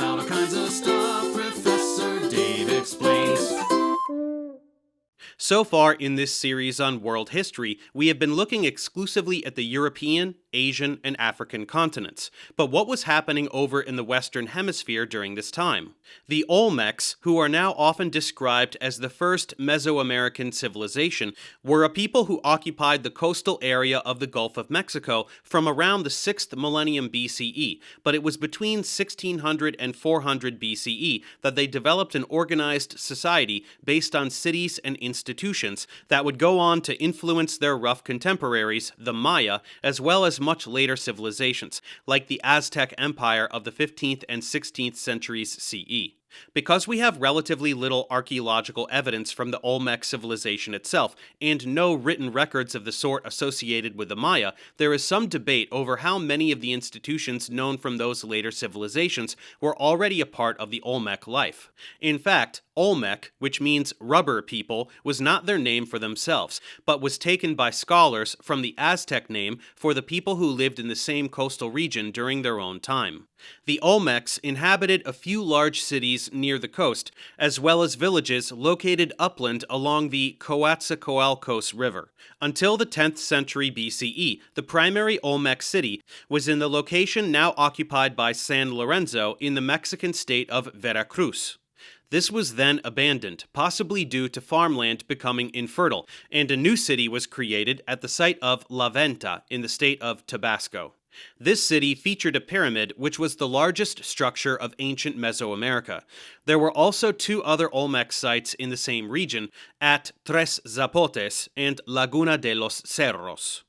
about all kinds of stuff. Professor Dave explains. So far in this series on world history, we have been looking exclusively at the European, Asian, and African continents. But what was happening over in the Western Hemisphere during this time? The Olmecs, who are now often described as the first Mesoamerican civilization, were a people who occupied the coastal area of the Gulf of Mexico from around the 6th millennium BCE, but it was between 1600 and 400 BCE that they developed an organized society based on cities and institutions that would go on to influence their rough contemporaries, the Maya, as well as much later civilizations, like the Aztec Empire of the 15th and 16th centuries CE. Because we have relatively little archaeological evidence from the Olmec civilization itself, and no written records of the sort associated with the Maya, there is some debate over how many of the institutions known from those later civilizations were already a part of the Olmec life. In fact, Olmec, which means rubber people, was not their name for themselves, but was taken by scholars from the Aztec name for the people who lived in the same coastal region during their own time. The Olmecs inhabited a few large cities near the coast, as well as villages located upland along the Coatzacoalcos River. Until the 10th century BCE, the primary Olmec city was in the location now occupied by San Lorenzo in the Mexican state of Veracruz. This was then abandoned, possibly due to farmland becoming infertile, and a new city was created at the site of La Venta in the state of Tabasco. This city featured a pyramid, which was the largest structure of ancient Mesoamerica. There were also two other Olmec sites in the same region, at Tres Zapotes and Laguna de los Cerros.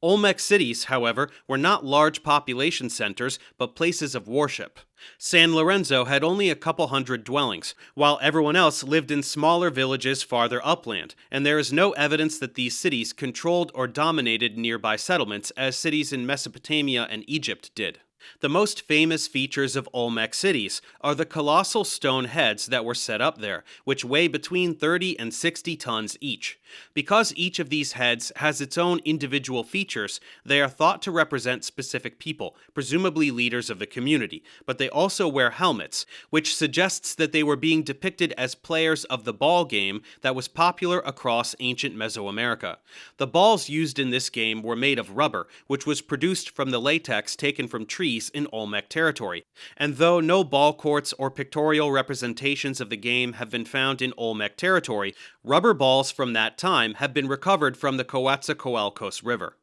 Olmec cities, however, were not large population centers, but places of worship. San Lorenzo had only a couple hundred dwellings, while everyone else lived in smaller villages farther upland, and there is no evidence that these cities controlled or dominated nearby settlements as cities in Mesopotamia and Egypt did. The most famous features of Olmec cities are the colossal stone heads that were set up there, which weigh between 30 and 60 tons each. Because each of these heads has its own individual features, they are thought to represent specific people, presumably leaders of the community, but they also wear helmets, which suggests that they were being depicted as players of the ball game that was popular across ancient Mesoamerica. The balls used in this game were made of rubber, which was produced from the latex taken from trees in Olmec territory, and though no ball courts or pictorial representations of the game have been found in Olmec territory, rubber balls from that time have been recovered from the Coatzacoalcos River.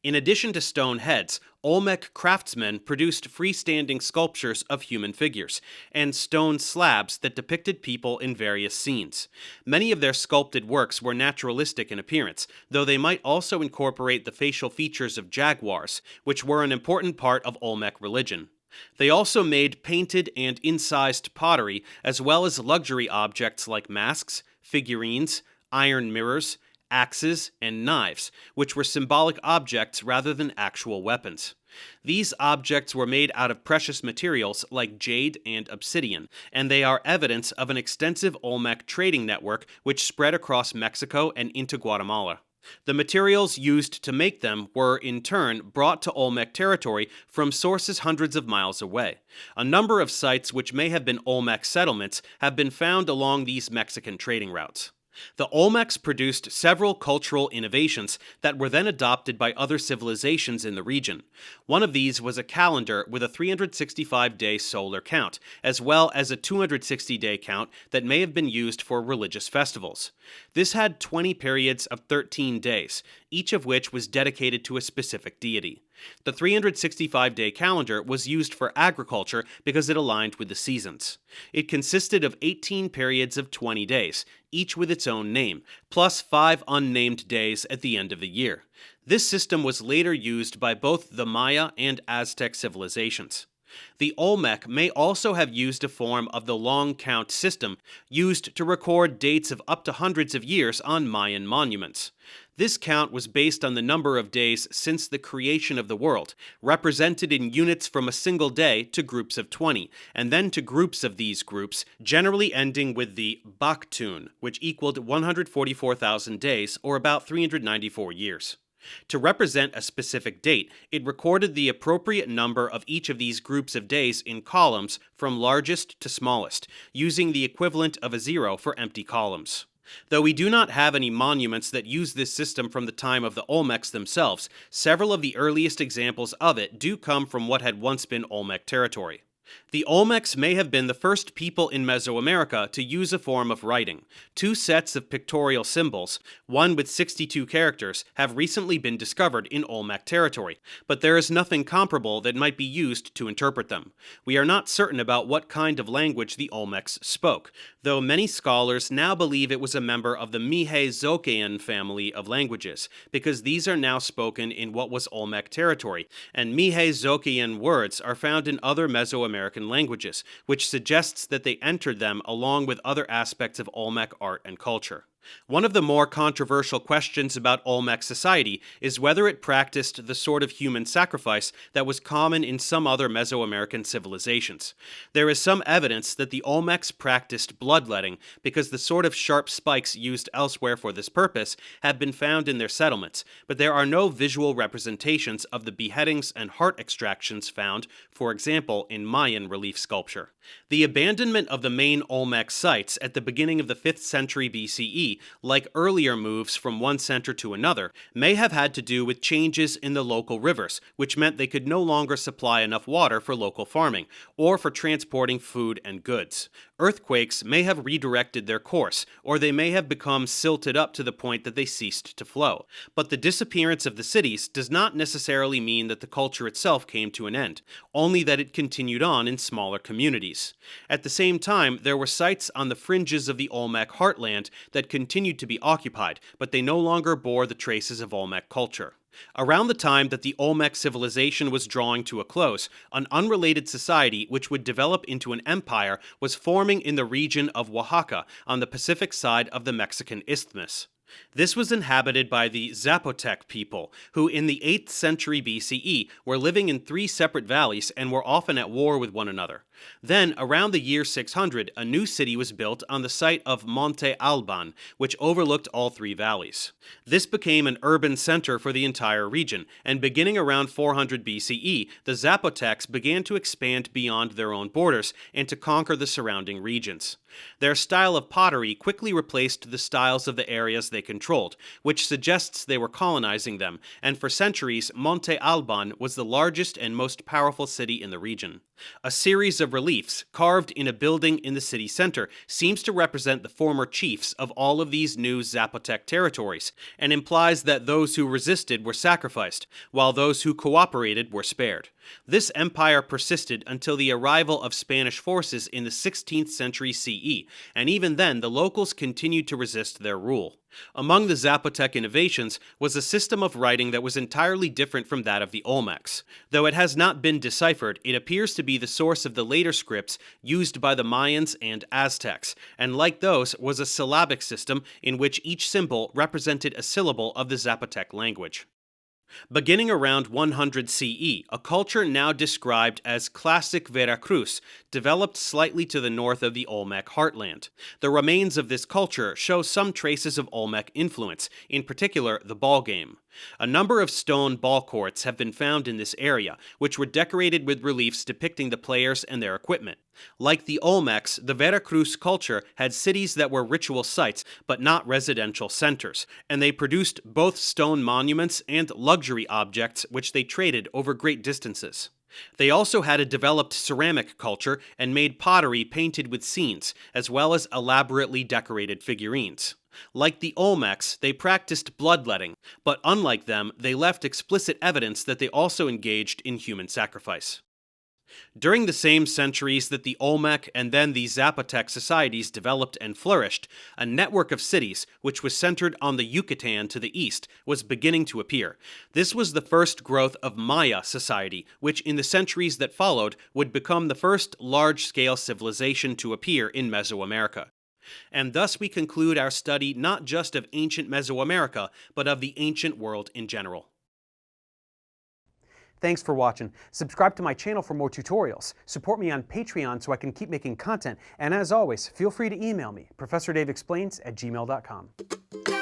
In addition to stone heads, Olmec craftsmen produced freestanding sculptures of human figures, and stone slabs that depicted people in various scenes. Many of their sculpted works were naturalistic in appearance, though they might also incorporate the facial features of jaguars, which were an important part of Olmec religion. They also made painted and incised pottery, as well as luxury objects like masks, figurines, iron mirrors, axes, and knives, which were symbolic objects rather than actual weapons. These objects were made out of precious materials like jade and obsidian, and they are evidence of an extensive Olmec trading network which spread across Mexico and into Guatemala. The materials used to make them were, in turn, brought to Olmec territory from sources hundreds of miles away. A number of sites which may have been Olmec settlements have been found along these Mexican trading routes. The Olmecs produced several cultural innovations that were then adopted by other civilizations in the region. One of these was a calendar with a 365-day solar count, as well as a 260-day count that may have been used for religious festivals. This had 20 periods of 13 days, each of which was dedicated to a specific deity. The 365-day calendar was used for agriculture because it aligned with the seasons. It consisted of 18 periods of 20 days, each with its own name, plus 5 unnamed days at the end of the year. This system was later used by both the Maya and Aztec civilizations. The Olmec may also have used a form of the long count system, used to record dates of up to hundreds of years on Mayan monuments. This count was based on the number of days since the creation of the world, represented in units from a single day to groups of 20, and then to groups of these groups, generally ending with the Baktun, which equaled 144,000 days, or about 394 years. To represent a specific date, it recorded the appropriate number of each of these groups of days in columns from largest to smallest, using the equivalent of a 0 for empty columns. Though we do not have any monuments that use this system from the time of the Olmecs themselves, several of the earliest examples of it do come from what had once been Olmec territory. The Olmecs may have been the first people in Mesoamerica to use a form of writing. Two sets of pictorial symbols, one with 62 characters, have recently been discovered in Olmec territory, but there is nothing comparable that might be used to interpret them. We are not certain about what kind of language the Olmecs spoke, though many scholars now believe it was a member of the mixe-zoquean family of languages, because these are now spoken in what was Olmec territory, and mixe-zoquean words are found in other Mesoamerican languages, which suggests that they entered them along with other aspects of Olmec art and culture. One of the more controversial questions about Olmec society is whether it practiced the sort of human sacrifice that was common in some other Mesoamerican civilizations. There is some evidence that the Olmecs practiced bloodletting because the sort of sharp spikes used elsewhere for this purpose have been found in their settlements, but there are no visual representations of the beheadings and heart extractions found, for example, in Mayan relief sculpture. The abandonment of the main Olmec sites at the beginning of the 5th century BCE, like earlier moves from one center to another, may have had to do with changes in the local rivers, which meant they could no longer supply enough water for local farming, or for transporting food and goods. Earthquakes may have redirected their course, or they may have become silted up to the point that they ceased to flow. But the disappearance of the cities does not necessarily mean that the culture itself came to an end, only that it continued on in smaller communities. At the same time, there were sites on the fringes of the Olmec heartland that continued to be occupied, but they no longer bore the traces of Olmec culture. Around the time that the Olmec civilization was drawing to a close, an unrelated society which would develop into an empire was forming in the region of Oaxaca on the Pacific side of the Mexican Isthmus. This was inhabited by the Zapotec people, who in the 8th century BCE were living in 3 separate valleys and were often at war with one another. Then, around the year 600, a new city was built on the site of Monte Alban, which overlooked all 3 valleys. This became an urban center for the entire region, and beginning around 400 BCE, the Zapotecs began to expand beyond their own borders and to conquer the surrounding regions. Their style of pottery quickly replaced the styles of the areas they controlled, which suggests they were colonizing them, and for centuries, Monte Alban was the largest and most powerful city in the region. A series of reliefs carved in a building in the city center seems to represent the former chiefs of all of these new Zapotec territories, and implies that those who resisted were sacrificed, while those who cooperated were spared. This empire persisted until the arrival of Spanish forces in the 16th century CE, and even then the locals continued to resist their rule. Among the Zapotec innovations was a system of writing that was entirely different from that of the Olmecs. Though it has not been deciphered, it appears to be the source of the later scripts used by the Mayans and Aztecs, and like those was a syllabic system in which each symbol represented a syllable of the Zapotec language. Beginning around 100 CE, a culture now described as Classic Veracruz developed slightly to the north of the Olmec heartland. The remains of this culture show some traces of Olmec influence, in particular the ball game. A number of stone ball courts have been found in this area, which were decorated with reliefs depicting the players and their equipment. Like the Olmecs, the Veracruz culture had cities that were ritual sites, but not residential centers, and they produced both stone monuments and luxury objects which they traded over great distances. They also had a developed ceramic culture and made pottery painted with scenes, as well as elaborately decorated figurines. Like the Olmecs, they practiced bloodletting, but unlike them, they left explicit evidence that they also engaged in human sacrifice. During the same centuries that the Olmec and then the Zapotec societies developed and flourished, a network of cities, which was centered on the Yucatan to the east, was beginning to appear. This was the first growth of Maya society, which in the centuries that followed would become the first large-scale civilization to appear in Mesoamerica. And thus we conclude our study not just of ancient Mesoamerica, but of the ancient world in general. Thanks for watching. Subscribe to my channel for more tutorials. Support me on Patreon so I can keep making content. And as always, feel free to email me, ProfessorDaveExplains@gmail.com.